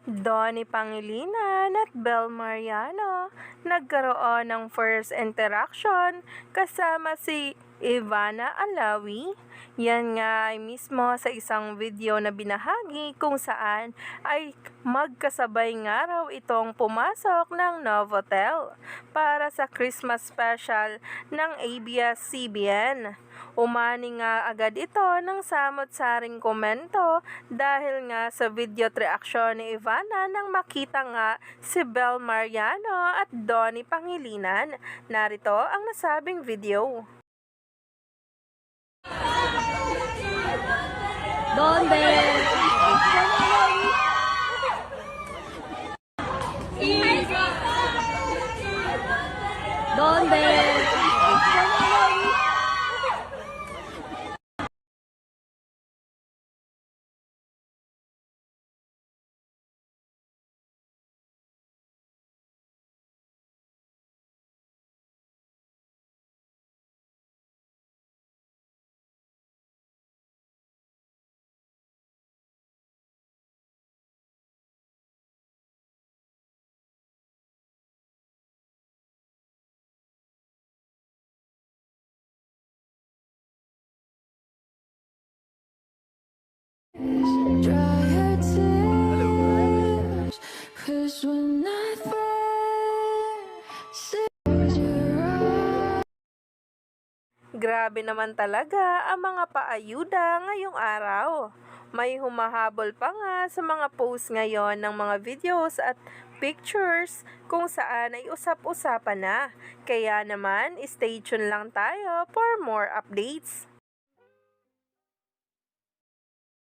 Donnie Pangilinan at Bel Mariano nagkaroon ng first interaction kasama si Ivana Alawi. Yan nga ay mismo sa isang video na binahagi kung saan ay magkasabay nga raw itong pumasok ng Novotel para sa Christmas special ng ABS-CBN. Umani nga agad ito ng samot-saring komento dahil nga sa video reaction ni Ivana nang makita nga si Bel Mariano at Donnie Pangilinan. Narito ang nasabing video. ¿Dónde? ¿Dónde? Dry your tears, 'cause we're not there. Grabe naman talaga ang mga paayuda ngayong araw. May humahabol pa nga sa mga post ngayon ng mga videos at pictures kung saan ay usap-usapan na. Kaya naman, stay tuned lang tayo for more updates.